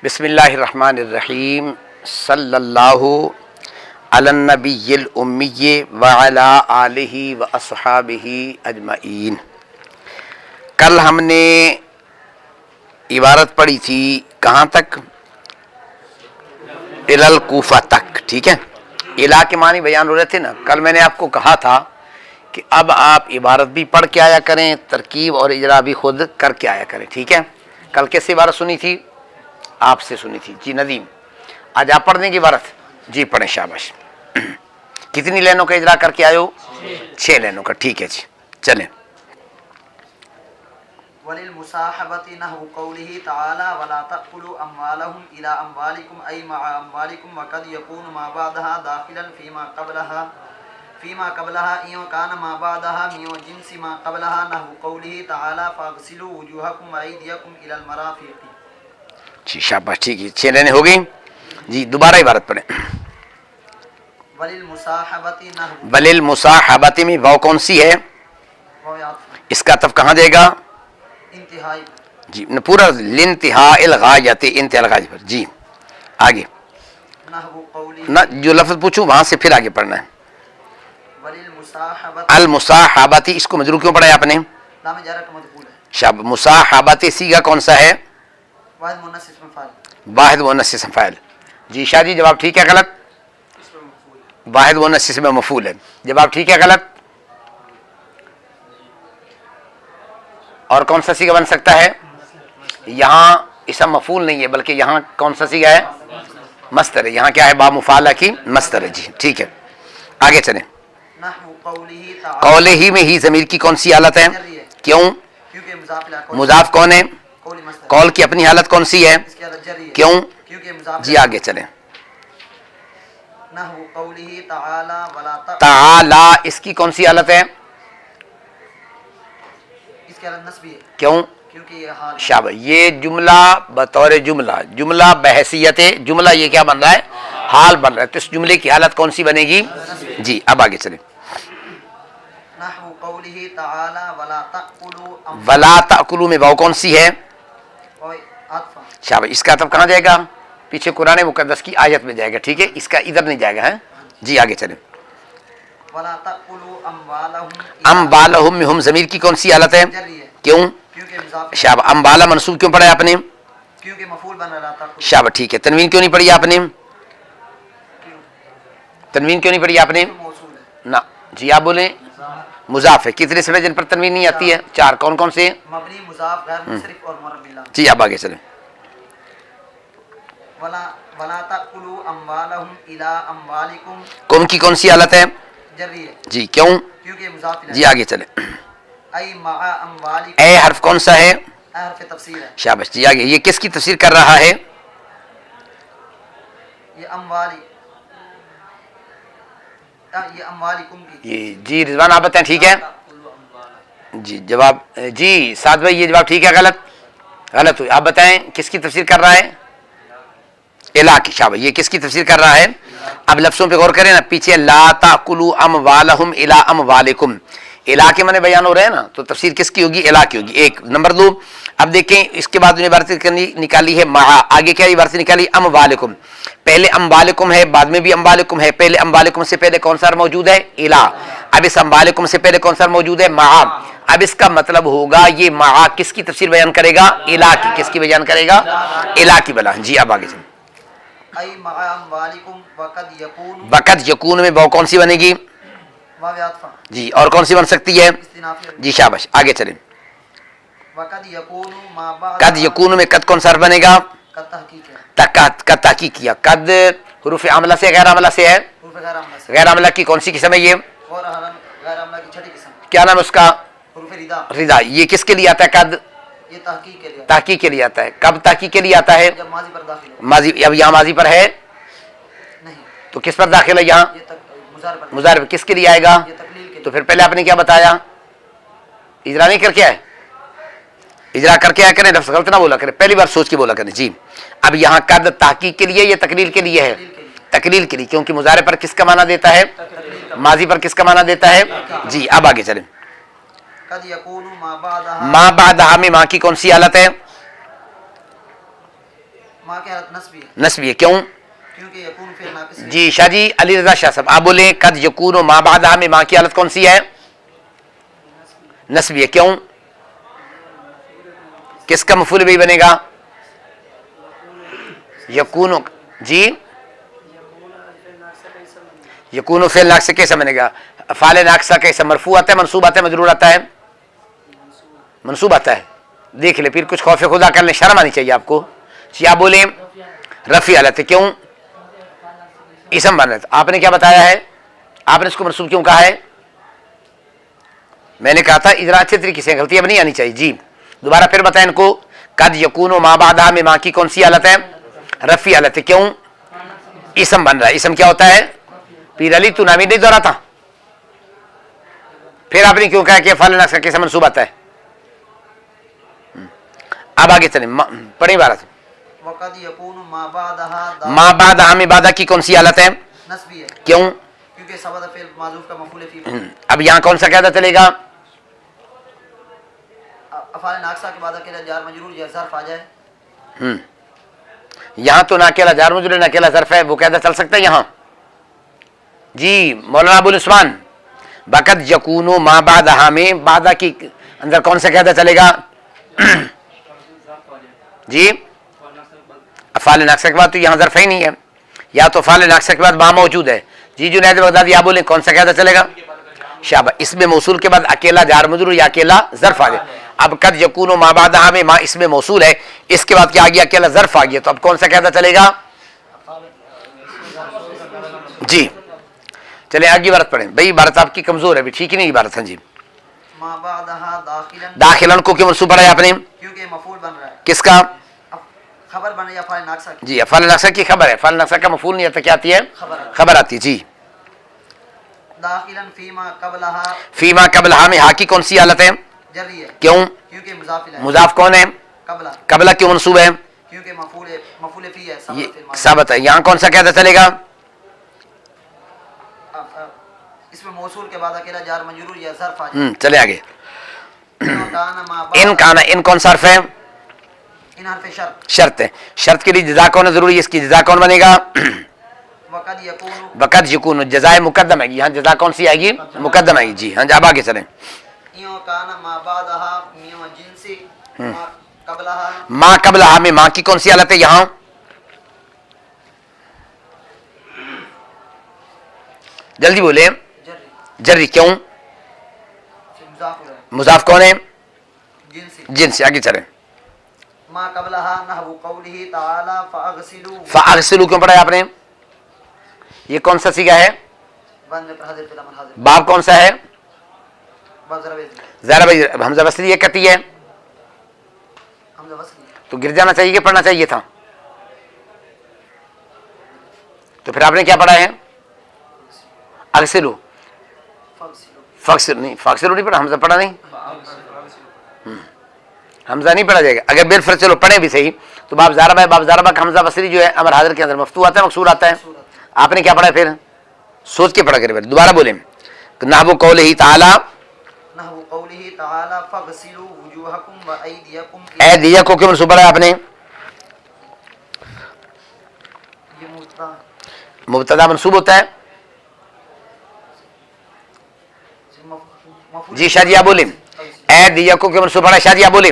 बिस्मिल्लाहिर्रहमानिर्रहीम सल्लल्लाहु अलन्नबिय्यिल उम्मी व अला आलिहि व अस्हाबिहि अजमईन। कल हमने इबारत पढ़ी थी कहाँ तक? इलल कूफा तक, ठीक है। इला के मानी बयान हो रहे थे ना। कल मैंने आपको कहा था कि अब आप इबारत भी पढ़ के आया करें, तरकीब और इजरा भी खुद करके आया करें, ठीक है। कल कैसे इबारत सुनी थी? आपसे सुनी थी जी नदीम। आज आप पढ़ देंगे इबारत? जी पढ़ें, शाबाश। कितनी लाइनों का इजरा करके आयो? 6 लाइनों का, ठीक है जी। चलें। वलिल मुसाहबति नहु कौलिही तआला वला तअकुलू अम्वालहुम इला अम्वालिकुम अय मअ अम्वालिकुम व कद यकूनु मा बादहा दाखिलन फीमा क़बलहा इयो कान मा बादहा मियो जिनसी मा क़बलहा नहु कौलिही तआला फगसिलू वुजूहकुम व अयदियकुम इलल मराफिक़। जी शाबाश, ठीक है। 6 लाइनें हो गई जी। दोबारा इबारत पढ़ें। वलिल मुसाहबति नहु, वलिल मुसाहबति में वाव कौन सी है? इसका तब कहाँ देगा? इंतहाई जी न पूरा लिंतिहाइल गायति, इंतहाइल गायति पर। जी आगे नहु कौलिही ना, जो लफ्ज पूछूं वहां से फिर आगे पढ़ना है। वलिल मुसाहबति अल मुसाहबति, इसको मजरूर क्यों पढ़ा है आपने? लाम जारा का मजबूल है। शाब मुसाहबति सीगा कौन सा है? वाहिद मुन्नस इसम फाइल। वाहिद मुन्नस इसम फाइल। जी शाह जी, जवाब ठीक है गलत? वाहिद मुन्नस इसम मफूल है। जवाब ठीक है गलत? और कौन सा सीगा बन सकता है? यहाँ इसम मफूल नहीं है, बल्कि यहाँ कौन सा सीगा है? मस्तर है। यहाँ क्या है? बा मुफाला की मस्तर है। जी ठीक है, आगे चलें। नहु कौलिही तआला, कौले ही में ही ज़मीर की कौन सी हालत है? क्यों? क्योंकि मुजाफ इला मुजाफ कौन है? कौली मस्तर, कौल की अपनी हालत कौन सी है? इसकी हालत जरी है। क्यों? क्योंकि मुजाफ जी आगे चलें। नहु कौलिही तआला वला ताला, इसकी कौन सी हालत है? इसकी हालत नस्बी है। क्यों? क्योंकि ये हाल है। शाबाश। ये जुमला बतौर जुमला, जुमला बहसियत जुमला ये क्या बन रहा है? हाल बन रहा है। तो इस जुमले की हालत कौन सी बनेगी? जी अब आगे चलें। नहु कौलिही तआला वला तअकुलू वला ताकुलू में वाव कौन सी है? अत्फा। शाबाश। इसका तब कहाँ जाएगा? पीछे कुरान मुकद्दस की आयत में जाएगा, ठीक है। इसका इधर नहीं जाएगा, है जी। आगे चलें। वला तअकुलू अम्वालहुम अम्बालहुम में हम ज़मीर की कौन सी हालत है? जरी है। क्यों? क्योंकि मुजाफ, शाबाश। अम्बाला मनसूब क्यों पढ़ा है आपने? क्योंकि मफूल बन रहा था। शाबाश, ठीक है। तनवीन क्यों नहीं पढ़ी आपने? तनवीन क्यों नहीं पढ़ी आपने? मौसूल है। ना जी, आप बोले मुजाफ है। कितने सिले जिन पर तनवीन नहीं आती है? 4। कौन कौन से? मबनी, मुजाफ, गैर मुंसरिफ और मुरब्बिला। जी अब आगे चलें। वला तअकुलू अम्वालहुम इला अम्वालिकुम, कौन की कौन सी हालत है? जरी है। जी क्यों? क्योंकि मुजाफ इला जी आगे चलें। अय मअ अम्वालिकुम, ए हर्फ कौन सा है? हर्फ तफसीर है। शाबाश। जी आगे, ये किसकी तफसीर कर रहा है? ये अम्वाली, ये अम्वालिकुम की। ये जी रिजवान आप बताएं, ठीक है जी। जवाब जी साद भाई, ये जवाब ठीक है गलत? गलत हुई। आप बताएं किसकी तफसीर कर रहा है? इला की। शाबाश। ये किसकी तफसीर कर रहा है? अब लफ्ज़ों पे गौर करें ना। पीछे ला ताकुलू अमवालहुम इला अमवालिकुम, इला के माने बयान हो रहे हैं ना, तो तफसीर किसकी होगी? इला की होगी। एक नंबर 2, अब देखें इसके बाद इबारत निकाली है महा। आगे क्या इबारत निकाली? अमवालिकुम। पहले अम्बालिकुम है, बाद में भी अम्बालिकुम है। पहले अम्बालिकुम से पहले कौन सा मौजूद है? इला। अब इस अम्बालिकुम से पहले कौन सा मौजूद है? महा। अब इसका मतलब होगा ये महा किसकी तफसीर बयान करेगा? इला की। किसकी बयान करेगा? इला की बला। जी अब आगे चलें। अय मअ अम्वालिकुम वक़द यकूनु, वक़द यकून में वाव कौन सी बनेगी? वाव अत्फा जी, और कौन सी बन सकती है? इस्तिनाफी। जी शाबाश। आगे चलें। वक़द यकूनु मा बाद कद यकून में कद कौन सा हर्फ बनेगा? का तहकीक है। कद ताकीद किया। कद हुरूफ आमला से गैर आमला से है? हुरूफ गैर आमला से। गैर आमला की कौन सी किस्म है ये? और हरम गैर आमला की छठी किस्म, क्या नाम है उसका? हुरूफ रिदा। रिदा। ये किसके लिए आता है? कद ये तहकीक के लिए, ताकीद के लिए आता है। कब ताकीद के लिए आता है? जब माजी पर दाखिल हो। माजी। अब यहाँ माजी पर है नहीं, तो किस पर दाखिल है? यहाँ ये तक मुजार पर, मुजारिफ पर। किसके लिए आएगा? ये तकलील के तो लिए। फिर पहले आपने क्या बताया? इजरा नहीं करके आए? इजरा करके आया करें, लफ्ज़ गलत ना बोला करें, पहली बार सोच के बोला करें जी। अब यहाँ कद ताकीद के लिए या तकलील के लिए है? तकलील के लिए, क्योंकि मुजारे पर किसका माना देता है? माजी पर किसका माना देता है? जी अब आगे चलें। कद यकूनु मा बादहा, माँ बादहा में माँ की कौन सी हालत है? ماں کی حالت نصبی ہے نصبی ہے، کیوں؟ کیونکہ یکون فعل ناقص ہے. جی شاہ جی علی رضا شاہ صاحب آپ بولیں قد یکون و ما بعدہا میں ماں کی حالت کون سی ہے؟ نصبی ہے، کیوں؟ کس کا مفعول بھی بنے گا؟ یکون. جی یکون فعل ناقصہ کیسا بنے گا؟ افعال ناقصہ کیسا مرفوع آتا ہے، منصوب آتا ہے، مجرور آتا ہے؟ منصوب آتا ہے. دیکھ لے پھر کچھ خوف خدا کرنے شرم آنی چاہیے آپ کو. جی آپ بولیں رفیع حالت ہے، کیوں؟ اسم بن رہا ہے. آپ نے کیا بتایا ہے؟ آپ نے اس کو منصوب کیوں کہا ہے؟ میں نے کہا تھا ادھر اچھے طریقے سے غلطی اب نہیں آنی چاہیے. جی دوبارہ پھر بتائیں ان کو. قد یکون و ما بعدہا میں ماں کی کون سی حالت ہے؟ رفیع حالت ہے، کیوں؟ اسم بن رہا ہے. اسم کیا ہوتا ہے؟ پیر علی تو نامی نہیں دورا تھا، پھر آپ نے کیوں کہا کہ افعال ناقصہ کیسا منصوب آتا ہے؟ اب آگے چلیں پڑھیں عبارت. وقد یکون ما بعدها ما بعدہا میں بعدہ کی کون سی حالت ہے؟ نصبی ہے کیوں؟ کیونکہ ثبت فعل معذوف کا مفعول فی اب یہاں کون سا قاعدہ چلے گا؟ افعال ناقصہ کے بعد اکیلا جار مجرور یا ظرف آ جائے. یہاں تو نہ اکیلا جار مجرور نہ اکیلا ظرف ہے، وہ قاعدہ چل سکتا ہے یہاں؟ جی مولانا ابو العثمان بقد یکون ما بعدہا میں بعدہ کی اندر کون سا قاعدہ چلے گا؟ جی افعال ناقصہ کے بعد تو یہاں ظرف ہی نہیں ہے، یا تو افعال ناقصہ کے بعد ما موجود ہے. جی جنید بغدادی آپ بولیں کون سا قاعدہ چلے گا؟ شابہ. اس میں موصول کے بعد اکیلا جار مجرور یا اکیلا ظرف آ جائے. اب قد یکون ما بعدہا میں ما اس میں موصول ہے، اس کے بعد کیا آ گیا؟ اکیلا ظرف آ گیا، تو اب کون سا قاعدہ چلے گا؟ جی چلیں آگے عبارت پڑھیں. بھائی عبارت آپ کی کمزور ہے بھی، ٹھیک ہی نہیں عبارت. ہاں جی ما بعدها داخلا داخلن کو کیوں منصوب پڑھا ہے آپ نے؟ کیونکہ مفعول بن رہا ہے. کس کا؟ خبر بن رہی ہے افعال ناقصہ کی. جی افعال ناقصہ کی خبر ہے. افعال ناقصہ کا مفعول نہیں آتا، کیا آتی ہے؟ خبر آتی ہے. جی داخلا فیما قبلها فیما قبلہا میں ہا کی کون سی حالت ہے؟ جری ہے کیوں؟ کیونکہ مضاف ہے. مضاف کون ہے؟ قبلہ قبلہ کیوں منصوب ہے؟ کیونکہ مفعول فی ہے. یہ ثابت ہے. یہاں کون سا قاعدہ چلے گا؟ اس میں موصول کے بعد اکیلا جار مجرور یا ظرف آ جائے. چلے آگے. کان ما ان کانا ان کون سا حرف ہے؟ ان حرف شرط. شرط ہے. شرط کے لیے جزا کون ضروری ہے؟ اس کی جزا کون بنے گا؟ وقد یکون وقت یکون جزائے مقدم ہے گی. یہاں جزا کون سی آئے گی؟ مقدم آئے گی. جی ہاں جی اب آگے چلیں. یوں کان ما بعدها من جنسی ما قبلها ماں قبلہا میں ماں کی کون سی حالت ہے یہاں؟ جلدی بولیں. جری جری کیوں؟ مضاف ہے. مضاف کون ہے؟ جنسی. جن سے. آگے چلیں. ما قبلها نحو قوله تعالی فاغسلوا فاغسلوا کیوں پڑھا ہے آپ نے؟ یہ کون سا سیگا ہے؟ بند پر حاضر فی الامر حاضر باب کون سا ہے؟ باب ضرب ذرا بھائی حمزہ بصری یہ کہتی ہے حمزہ وصل تو گر جانا چاہیے کہ پڑھنا چاہیے تھا؟ تو پھر آپ نے کیا پڑھا ہے؟ اغسلوا. فاغسلوا فاغسلوا نہیں، فاغسلوا نہیں پڑھا، حمزہ پڑھا نہیں، حمزہ نہیں پڑھا جائے گا. اگر بالفرض چلو پڑھیں بھی صحیح تو باب زاربہ ہے. باب زاربہ کا حمزہ بصری جو ہے امر حاضر کے اندر مفتوح آتا ہے مکسور آتا ہے. آپ نے کیا پڑھا ہے؟ پھر سوچ کے پڑھا کرے. دوبارہ بولیں. نحو قولہ تعالی نحو قوله تعالی فاغسلوا وجوهکم وایدیکم اے دیا کو کیوں منصوب پڑھا ہے آپ نے؟ یہ مبتدا مبتدا منصوب ہوتا ہے. مفعول جی شادیہ بولیں. اے دیا کو کیوں منصوب پڑھا ہے؟ شادیہ بولیں.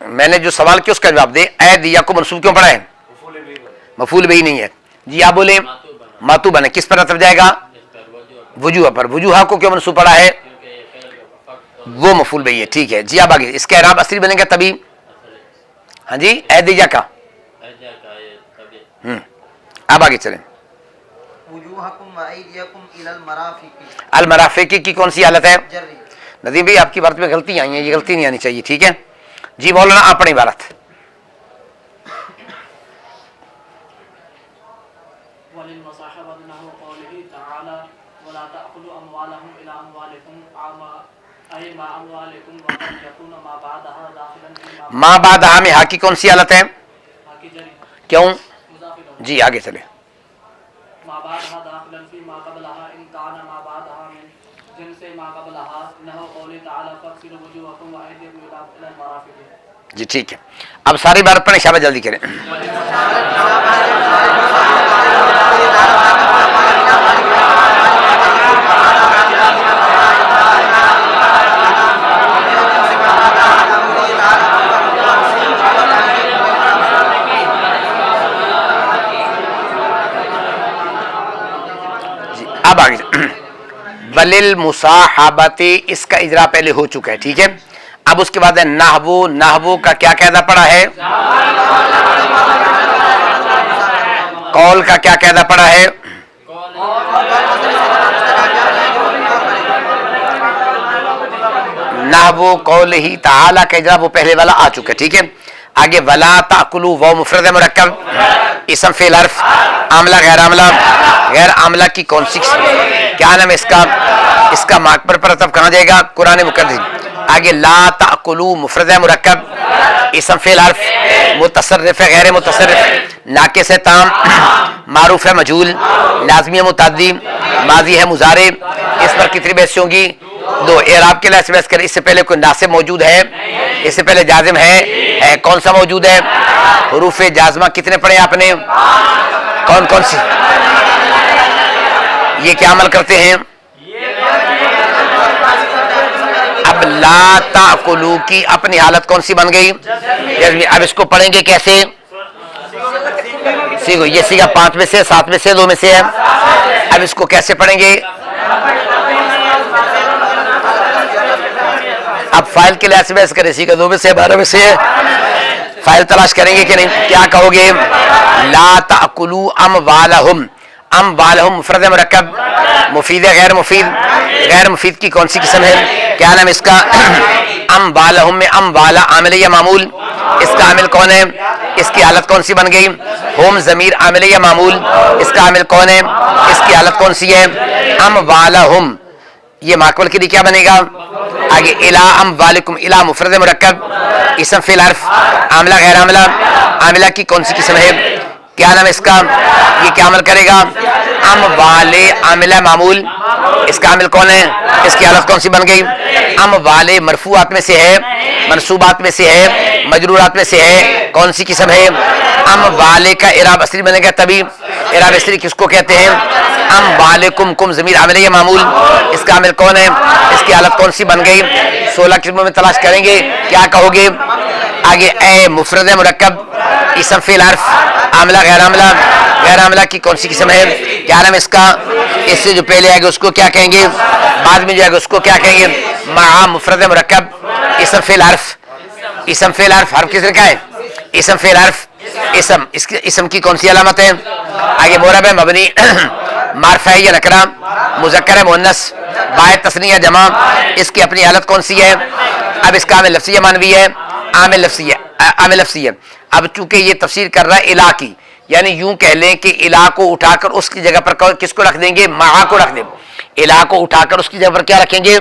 میں نے جو سوال کیا اس کا جواب دے. اے دیا کو منصوب کیوں پڑھا ہے؟ مفعول بھی نہیں ہے. جی آپ بولیں. ماتو بنے کس پر رتب جائے گا؟ وجوہ پر. وجوہ کو کیوں منصوب پڑھا ہے؟ وہ مفعول بھی ہے. ٹھیک ہے. جی اب آگے اس کا اعراب اصلی بنے گا تبھی. ہاں جی اے دیا کا. اب آگے چلیں. وجوہکم وایدیکم الی المرافق المرافق کی کون سی حالت ہے؟ جری. ندیم بھائی آپ کی بات میں غلطی آئی ہیں، یہ غلطی نہیں آنی چاہیے. ٹھیک ہے. جی مولانا آپ پڑھیں عبارت. وللمصاحبة نحو قوله تعالى ولا تأكلوا أموالهم إلى أموالكم أي مع أموالكم وقد يكون ما بعدها داخلا فيما ماں بعدہا میں ہا کی کون سی حالت ہے؟ حقی جری کیوں؟ مضاف له جی آگے چلیں. ما بعدها داخلا فيما قبلها إن كان ما بعدها من جنس ما قبلها نحو قوله تعالى فاغسلوا وجوهكم وأيديكم إلى المرافق. جی ٹھیک ہے، اب ساری بار پڑھیں، شاباش جلدی کریں. اب آگے وللمصاحبۃ، اس کا اجرا پہلے ہو چکا ہے، ٹھیک ہے. اب اس کے بعد ہے نحو. نحو کا کیا قاعدہ پڑا ہے؟ قول کا کیا قاعدہ پڑا ہے؟ نحو قولہ تعالی کا اجرا وہ پہلے والا آ چکا ہے، ٹھیک ہے. آگے ولا تاکلوا، وہ مفرد مرکب، اسم فعل حرف، عاملہ غیر عاملہ. غیر عاملہ کی کون سی کیا نام ہے اس کا؟ اس کا ماکبر پر اتف کہاں جائے گا؟ قرآن مقدس. آگے لا تاکلوا مفرد مرکب، اسم فعل حرف، متصرف ہے غیر متصرف، ناقص ہے تام، معروف ہے مجہول، لازمی ہے متعدی، ماضی ہے مضارع. اس پر کتنی بحث ہوں گی؟ دو. اعراب کے لیے بحث کریں. اس سے پہلے کوئی ناصب موجود ہے؟ اس سے پہلے جازم ہے کون سا موجود ہے؟ حروف جازمہ کتنے پڑھے آپ نے؟ کون کون سی؟ یہ کیا عمل کرتے ہیں؟ اب لا تاکلوا کی اپنی حالت کون سی بن گئی؟ اب اس کو پڑھیں گے کیسے؟ سیکھو، یہ سیکھا 5 میں سے، 7 میں سے، 2 میں سے ہے. اب اس کو کیسے پڑھیں گے؟ اب فائل کے لحاظ سے بحث کریں. سیکھا 2 میں سے، 12 میں سے. فائل تلاش کریں گے کہ نہیں؟ کیا کہو گے؟ لا تاکلوا اموالہم. اموالہم مفرد مرکب، مفید ہے غیر مفید؟ غیر مفید کی کون سی قسم ہے؟ کیا نام اس کا؟ اموالہم میں اموالا عامل یا معمول؟ اس کا عامل کون ہے؟ اس کی حالت کون سی بن گئی؟ ہوم ضمیر عامل یا معمول؟ اس کا عامل کون ہے؟ اس کی حالت کون سی ہے؟ اموالہم. یہ ماکول کے لیے کیا بنے گا؟ آگے الا اموالکم، الا مفرد مرکب، اسم فعل حرف، عاملہ غیر عاملہ. عاملہ کی کون سی قسم ہے؟ کیا نام اس کا؟ یہ کیا عمل کرے گا؟ اموال عاملہ معمول. اس کا عامل کون ہے؟ اس کی حالت کون سی بن گئی؟ اموال مرفوعات میں سے ہے، منصوبات میں سے ہے، مجرورات میں سے ہے. کون سی قسم ہے؟ اموال کا اعراب اصلی بنے گا تبھی. اعراب اصلی کس کو کہتے ہیں؟ اموالکم، کم ضمیر عامل یا معمول. اس کا عامل کون ہے؟ اس کی حالت کون سی بن گئی؟ 16 قسموں میں تلاش کریں گے. کیا کہو گے؟ آگے اے مفرد مرکب، اسم فعل حرف، عاملہ غیر عاملہ. غیر عاملہ کی کون سی قسم ہے؟ کیا نام اس کا؟ اس سے جو پہلے آئے گا اس کو کیا کہیں گے؟ بعد میں جو آئے گا اس کو کیا کہیں گے؟ مع مفرد مرکب، اسم فعل حرف. اسم فعل حرف، حرف کس نے کہا ہے؟ اسم فعل حرف. اسم، اس کی اسم کی کون سی علامت ہے؟ آگے معرب ہے مبنی، معرفہ ہے یا نکرہ، مذکر ہے مؤنث، باء تثنیہ جمع. اس کی اپنی حالت کون سی ہے؟ اب اس کا عامل لفظیہ مانوی ہے، عامل لفظیہ، عامل لفظیہ. اب چونکہ یہ تفسیر کر رہا ہے الہ کی، یعنی یوں کہہ لیں کہ الہ کو اٹھا کر اس کی جگہ پر کس کو رکھ دیں گے؟ مع کو رکھ دیں. الہ کو اٹھا کر اس کی جگہ پر کیا رکھیں گے؟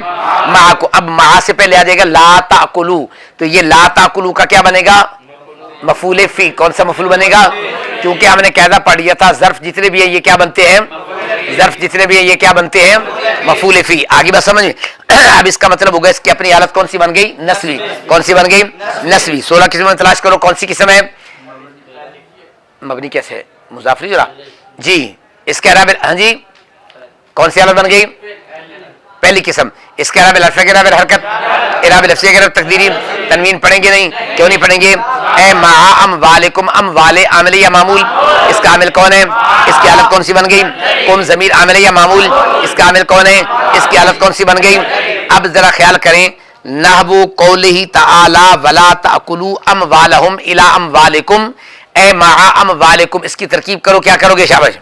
مع کو. اب مع سے پہلے آ جائے گا لا تاکلوا، تو یہ لا تاکلوا کا کیا بنے گا؟ مفعول فی. کون سا مفعول بنے گا؟ کیونکہ ہم نے قاعدہ پڑھ لیا تھا ظرف جتنے بھی ہیں یہ کیا بنتے ہیں؟ ظرف جتنے بھی ہیں یہ کیا بنتے ہیں؟ مفعول فی. آگے بات سمجھ. اب اس کا مطلب ہوگا اس کی اپنی حالت کون سی بن گئی؟ نسوی. کون سی بن گئی؟ نسوی. 16 قسموں میں تلاش کرو کون سی قسم ہے؟ مبنی کیسے ہے؟ مضاف نہیں جرا جی. اس کے علاوہ ہاں جی کون سی حالت بن گئی؟ پہلی قسم. اس کے علاوہ لفظ کے علاوہ حرکت، اعراب لفظی کے علاوہ تقدیری. تنوین پڑھیں گے نہیں؟ کیوں نہیں پڑھیں گے؟ اے مع اموالکم، اموال عامل یا معمول. اس کا عامل کون ہے؟ اس کی حالت کون سی بن گئی؟ قم ضمیر عامل یا معمول. اس کا عامل کون ہے؟ اس کی حالت کون سی بن گئی؟ اب ذرا خیال کریں. نحو قولہ تعالی ولا تاکلوا اموالہم الی اموالکم، اے مع اموالکم، اس کی ترکیب کرو. کیا کرو گے؟ شاباش.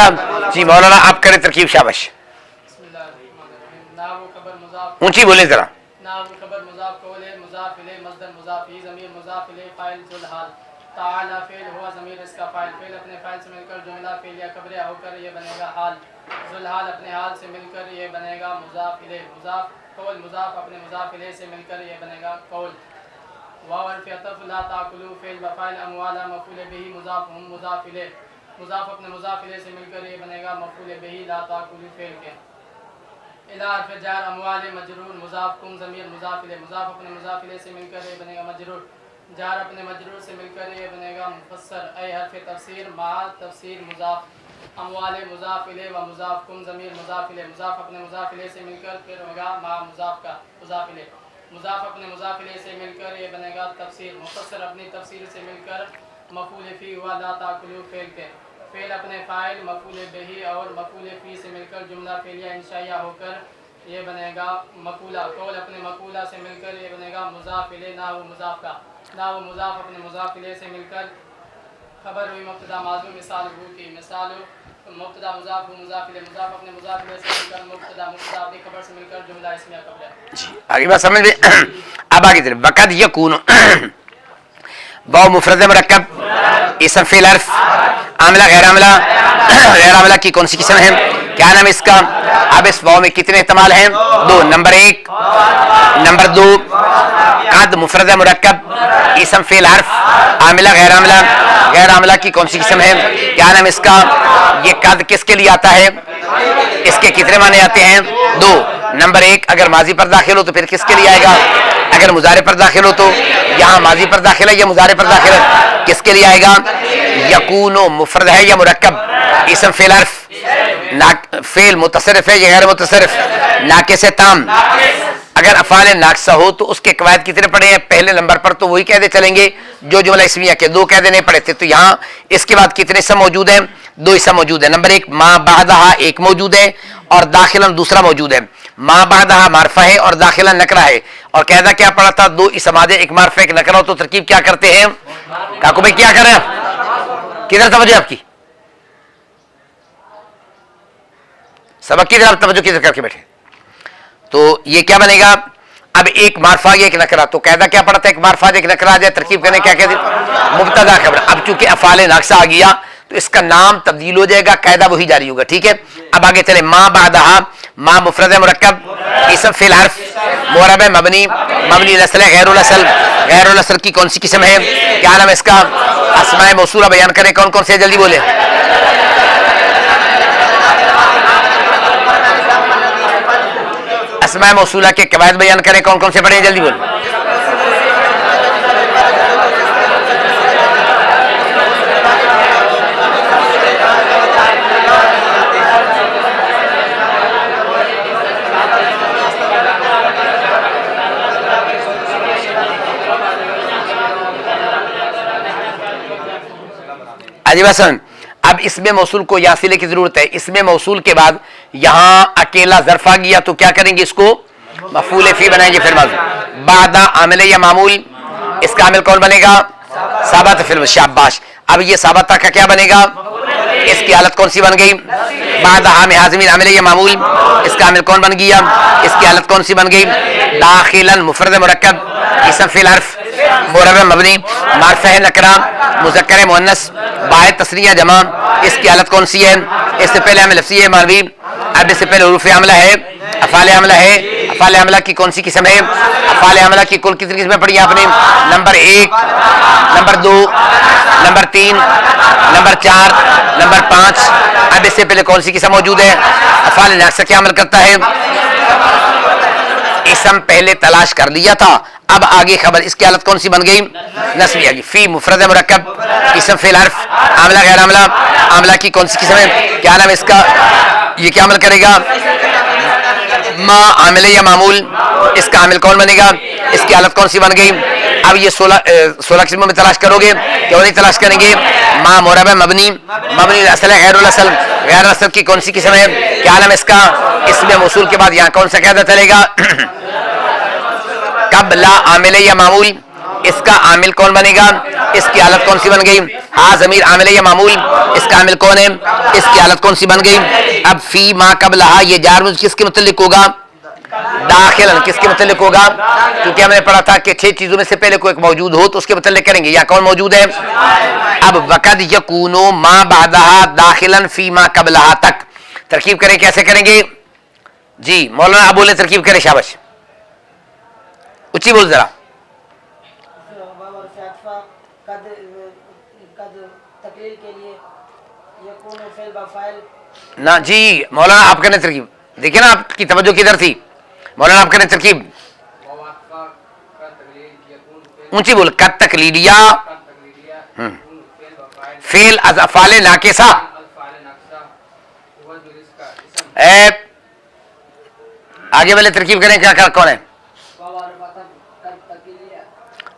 بनेगा। जी मौलाना आप करें तरकीब, शाबाश, ऊंची बोले जरा। नाम खबर मुजाफ कौल है मुजाफ इले मस्दर मुजाफ ही ज़मीर मुजाफ इले फ़ाइल जुल हाल ताला फ़ेल हुआ ज़मीर इसका फ़ाइल फ़ेल अपने फ़ाइल से मिलकर जुमला फ़ेलिया खबर होकर ये बनेगा हाल जुल हाल अपने हाल से मिलकर ये बनेगा मुजाफ इले मुजाफ कौल मुजाफ अपने मुजाफ इले से मिलकर ये बनेगा कौल वाव हर्फ अतफ़ ला ताकुलू फ़ेल बफ़ाइल अमवाला मफ़ूल बिही मुजाफ हम मुजाफ इले मुजाफ अपने मुजाफ इले से मिलकर ये बनेगा मफ़ूल बिही ला ताकुलू फ़ेल के इला हर्फ जार अमवाल मजरूर मुजाफ कुम ज़मीर मुजाफ इले मुजाफ अपने मुजाफ इले से मिलकर ये बनेगा मजरूर जार अपने मजरूर से मिलकर ये बनेगा मुफस्सर ऐ हर्फ तफसीर मा तफसीर मुजाफ अमवाल मुजाफ इले व मुजाफ कुम ज़मीर मुजाफ इले मुजाफ अपने मुजाफ इले से मिलकर फिर होगा मा मुजाफ का मुजाफ इले मुजाफ अपने मुजाफ इले से मिलकर ये बनेगा तफसीर मुफस्सर अपनी तफसीर से मिलकर मफूल फी हुआ ला ताकुलू फ़ेल के फ़ेल अपने फ़ाइल मफूल बिही और मफूल फ़ी से मिलकर जुमला फ़ेलिया इंशाइया होकर ये बनेगा मकूला कौल अपने मकूला से मिलकर ये बनेगा मुज़ाफ़ इले ना वो मुज़ाफ़ का ना वो मुज़ाफ़ अपने मुज़ाफ़ इले से मिलकर खबर हुई मुब्तदा माज़ूम मिसाल हु की मिसाल मुब्तदा मुज़ाफ़ हु मुज़ाफ़ इले मुज़ाफ़ अपने मुज़ाफ़ इले से मिलकर मुब्तदा मुब्तदा अपनी खबर से मिलकर जुमला इस्मिया कबल जी आगे बात समझ में। अब आगे चले वक़द यकून वाव मुफरद मुरक्कब इसम फ़िल हर्फ आमिला गैर आमिला गैर आमिला की कौन सी किस्म है, क्या नाम इसका। अब इस वाव में कितने इस्तेमाल हैं, दो। नंबर एक, नंबर दो कद मुफरद मुरक्कब इसम फ़िल हर्फ आमिला गैर आमिला की कौन सी किस्म है, क्या नाम इसका। ये कद किसके लिए आता है, इसके कितने माने आते हैं, दो। नंबर एक अगर माजी पर दाखिल हो तो फिर किसके लिए आएगा, अगर मुजारे पर दाखिल हो तो यहाँ माजी पर दाखिल है या मुजारे पर दाखिल है, किसके लिए आएगा। यकूनो मुफरद है या मुरक्कब इसम फ़िल हर्फ ना फ़ेल मुतसरिफ है या गैर मुतसरिफ, नाके से ताम। अगर अफ़ाल नाक़सा हो तो उसके कवायद कितने पढ़े हैं, पहले नंबर पर तो वही कहते चलेंगे जो जुमला इस्मिया के, दो कहते नहीं पढ़े थे। तो यहाँ इसके बाद कितने इसम मौजूद हैं, दो इसम मौजूद है। नंबर एक मा बादहा एक मौजूद है और दाखिलन दूसरा मौजूद है। मा बादहा मारफा है और दाखिलन नकरा है। और कहता क्या पढ़ा था, दो इसमादे एक मारफा एक नकरा हो तो तरकीब क्या करते हैं। काकू भाई क्या करें, किधर तवज्जो आपकी, सबक की तरफ तवज्जो किधर करके बैठे। तो ये क्या बनेगा, अब एक मारफा एक नकरा, तो कहता क्या पढ़ा था, एक मारफा एक नकरा आ जाए तरकीब करने क्या कहते, मुब्तदा खबर। अब चूंकि अफ़ाल नाक़सा आ गया तो इसका नाम तब्दील हो जाएगा, कायदा वही जारी होगा, ठीक है। अब आगे चले मा बादहा मा मुफरद मुरक्कब इसम फ़िल हर्फ मुअरब मबनी मबनी नस्ल गैरुल असल की कौन सी किस्म है, क्या नाम है इसका। अस्माए मौसूला बयान करें, कौन कौन से, जल्दी बोले। अस्माए मौसूला के कवायद बयान करें, कौन कौन से पढ़े, जल्दी बोले। अजीब, अब इसमें मौसूल को यहाँ सिले की जरूरत है। इसमें मौसूल के बाद यहाँ अकेला ज़र्फ आ गया तो क्या करेंगे, इसको मफूल फी बनाएंगे। फिर बादा आमिल या मामूल, इसका आमिल कौन बनेगा, साबत फिर शाबाश। अब ये साबता का क्या बनेगा, इसकी हालत कौन सी बन गई, बादा हाम हाज़िमीन आमिल या मामूल, इसका आमिल कौन बन गया, इसकी हालत कौन सी बन गई। दाखिलन मुफरद मुरक्कब इसम फ़िल हर्फ मुअरब मबनी मारफ़ा है नकरा मुज़क्कर मुअन्नस बाय तस्निया जमा, इसकी हालत कौन सी है, इससे पहले हमें लफ्ज़ी है मानवी, अब इससे पहले हुरूफ़ आमला है, अफ़ाल आमला है। अफ़ाल आमला की कौन सी किस्म है, अफ़ाल आमला की कुल कितनी किस्में पढ़ी आपने, नंबर एक, नंबर दो, नंबर तीन, नंबर चार, नंबर पाँच। अब इससे पहले कौन सी किस्म मौजूद है, अफ़ाल नाक़सा क्या अमल करता है, इसम पहले तलाश कर लिया था, अब आगे खबर, इसकी हालत कौन सी बन गई, नस्बी आ गई। फी मुफरद मुरक्कब इसम फ़िल हर्फ आमला गैर आमला, आमला की कौन सी किस्म है, क्या नाम है इसका। ये क्या अमल करेगा, मा आमिल या मामूल, इसका आमिल कौन बनेगा, इसकी हालत कौन सी बन गई। अब ये 16 किस्मों में तलाश करोगे, क्यों नहीं तलाश करेंगे। मा मुअरब मबनी मबनी असल गैरुल असल, गैर असल की कौन सी किस्म है, क्या नाम है इसका। इसमें मौसूल के बाद यहाँ कौन सा कायदा चलेगा, कब ला आमिल या मामूल, इसका आमिल कौन बनेगा, इसकी हालत कौन सी बन गई, हाँ ज़मीर आमिल है या मामूल, इसका आमिल कौन है, इसकी हालत कौन सी बन गई। अब फी मा कबलहा ये जार मुझ किसके मुतल्लिक होगा, दाखिलन किसके मुतल्लिक होगा, क्योंकि हमने पढ़ा था कि 6 चीजों में से पहले कोई एक मौजूद हो तो उसके मुतल्लिक करेंगे, या कौन मौजूद है। अब वक़द यकूनो मा बादहा दाखिलन फी मा कबलहा तक तरकीब करें, कैसे करेंगे जी मौलाना आप बोले, तरकीब करें, शाबाश ऊंची बोल जरा। ना जी मौलाना आप करने तरकीब, देखिए ना आपकी तवज्जो किधर थी, मौलाना आप करने तरकीब ऊंची बोल। कद तकलीलिया फेल अज अफाले नाकिसा, आगे वाले तरकीब करें, क्या कौन है,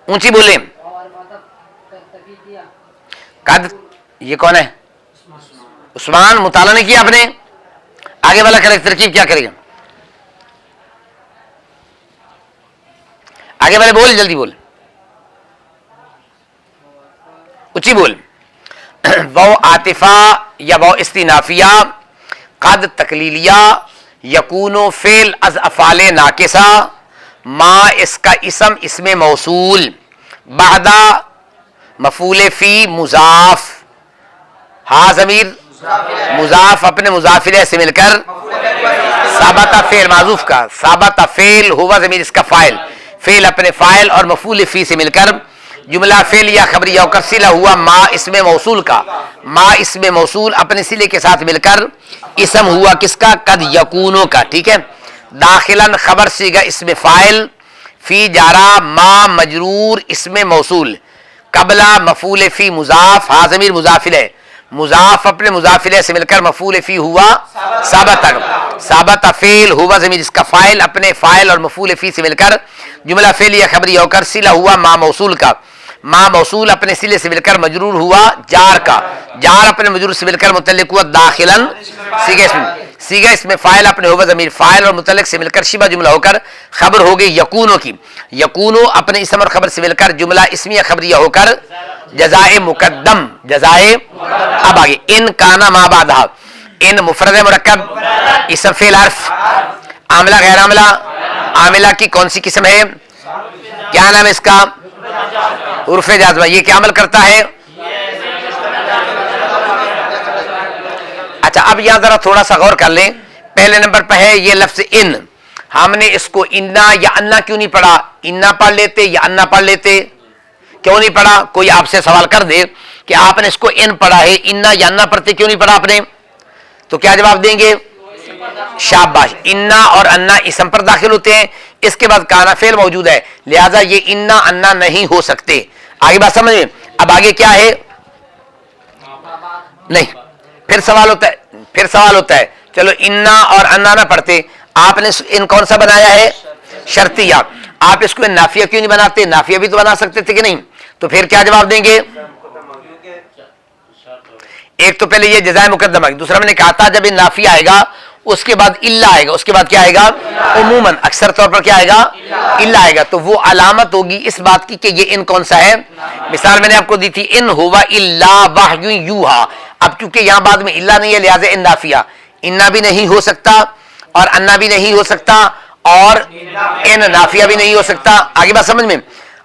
ऊंची बोले। कद ये कौन है, उस्मान, मुताला नहीं किया आपने, आगे वाला करे तरकीब क्या करेगा, आगे वाले बोल, जल्दी बोल, ऊंची बोल। वो आतिफा या वो इस्तिनाफिया, कद तकलीलिया, यकूनो फेल अज अफाले नाकिसा, मा इसका इसम इसमें मौसूल, बादा मफूले फी मुजाफ, हा ज़मीर मुजाफ अपने मुजाफिले से मिलकर, साबता फेल माजूफ का, साबता फेल हुआ ज़मीर इसका फाइल, फेल अपने फाइल और मफूल फी से मिलकर, जुमला फेल या खबरिया होकर सिला हुआ मा इसमें मौसूल का, मा इसमें मौसूल अपने सिले के साथ मिलकर इसम हुआ किसका, कद यकूनो का, ठीक है। दाखिलन खबर सीगा इसमें फाइल, फी जारा मा मजरूर इसमें मौसूल, कबला मफूल फी मुजाफ, हा ज़मीर मुजाफिल है, मुजाफ अपने मुजाफिले से मिलकर मफूल फी हुआ साबत, साबत फेल हुआ ज़मीर इसका फाइल अपने फाइल और मफूल फी से मिलकर, जुमला फेल या खबरी होकर सिला हुआ मा मौसूल का, मा मौसूल अपने सिले से मिलकर मजरूर हुआ जार का, जार अपने मजरूर से मिलकर मुतल्लिक हुआ दाखिलन, सीगा इसमें फाइल अपने हुआ ज़मीर फाइल और मुतल्लिक से मिलकर शिबा जुमला होकर खबर हो गई यकूनो की, यकूनो अपने इसम और खबर से मिलकर जुमला इसमिया खबरिया होकर जजाए मुकद्दम, जजाए। अब आगे इन काना मा बादहा, इन मुफरद मुरक्कब इसम फेल हर्फ, आमिला गैर आमिला, आमिला की कौन सी किस्म है, क्या नाम है इसका, उर्फे जाज़मा, ये क्या अमल करता है। अच्छा अब यहां जरा थोड़ा सा गौर कर लें, पहले नंबर पर है ये लफ्ज इन, हमने इसको इन्ना या अन्ना क्यों नहीं पढ़ा, इन्ना पढ़ लेते या अन्ना पढ़ लेते, क्यों नहीं पढ़ा। कोई आपसे सवाल कर दे कि आपने इसको इन पढ़ा है, इन्ना या अन्ना पढ़ते क्यों नहीं पढ़ा आपने, तो क्या जवाब देंगे, शाबाश, इन्ना और अन्ना इसम पर दाखिल होते हैं, इसके बाद काना फेल मौजूद है, लिहाजा ये इन्ना अन्ना नहीं हो सकते। आगे बात समझ में। अब आगे क्या है, नहीं फिर सवाल होता है, चलो इन्ना और अन्ना ना पढ़ते, आपने इन कौन सा बनाया है, शर्तिया, आप इसको नाफिया क्यों नहीं बनाते, नाफिया भी तो बना सकते थे कि नहीं, तो फिर क्या जवाब देंगे। एक तो पहले ये जज़ाए मुकद्दमा, दूसरा मैंने कहा था जब इन नाफिया आएगा उसके बाद इल्ला आएगा, उसके बाद क्या आएगा, उमूमन अक्सर तौर पर क्या आएगा, इल्ला आएगा, तो वो अलामत होगी इस बात की कि ये इन कौन सा है। मिसाल मैंने आपको दी थी, इन हुवा इल्ला वाह्युन यूहा, अब चूंकि यहां बाद में इल्ला नहीं है लिहाजा इन नाफिया, इन्ना भी नहीं हो सकता और अन्ना भी नहीं हो सकता और इन नाफिया भी नहीं हो सकता। आगे बात समझ में।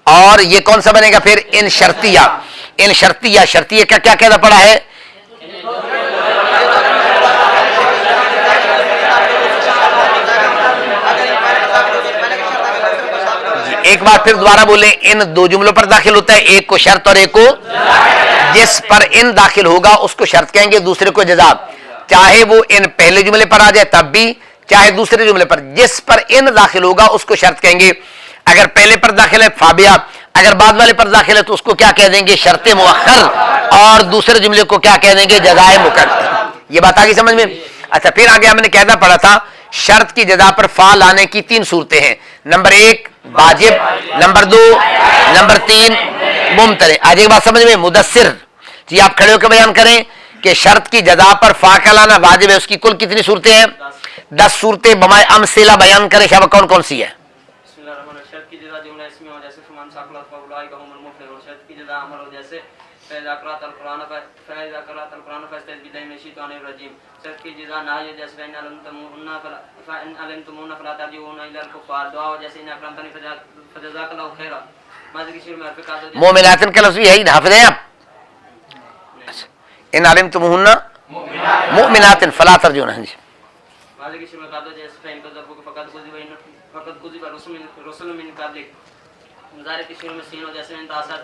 और ये कौन सा बनेगा फिर, इन शर्तिया, इन शर्तिया, शर्तिया का क्या कहना पड़ा है, एक बार फिर दोबारा बोले, इन दो जुमलों पर दाखिल होता है, एक को शर्त और एक को, जिस पर इन दाखिल होगा उसको शर्त कहेंगे, दूसरे को जज़ा, चाहे वो इन पहले जुमले पर आ जाए तब भी, चाहे दूसरे जुमले पर, जिस पर इन दाखिल होगा उसको शर्त कहेंगे। अगर पहले पर दाखिल है फाबिया, अगर बाद वाले पर दाखिल है तो उसको क्या कह देंगे, शर्ते मुअख्खर, और दूसरे जुमले को क्या कह देंगे, जज़ाए मुक़द्दम। ये बात आ गई समझ में। अच्छा फिर आगे हमने कहना पड़ा था, शर्त की जगह पर फा लाने की 3 सूरतें हैं, नंबर 1 वाजिब, नंबर 2, नंबर 3 मुमतने। आज एक बात समझ में, मुदस्सिर जी आप खड़े होकर बयान करें कि शर्त की जगह पर फा का लाना वाजिब है, उसकी कुल कितनी सूरतें हैं, 10 सूरतें बमाए अमसिला बयान करें, शाबा कौन कौन सी है। فإذا قرأت القرآن فاستعذ بالله من الشيطان الرجيم صرف کی جزا نہ ہے جیسے فإن علمتموهن فلا ترجعوهن إلى الكفار دعا جیسے ان اکرمتنی فجزاک اللہ خیرا ماضی کی شروع میں عرف کہا تو مومناتن کا لفظ بھی ہے حافظ ہیں آپ ان علمتموهن مؤمنات فلا ترجعوهن جی ماضی کی شروع میں کہا تو جیسے فإن كذبوك فقد كذب رسل من قبلك مضارع کی شروع میں سین ہو جیسے ان تاسات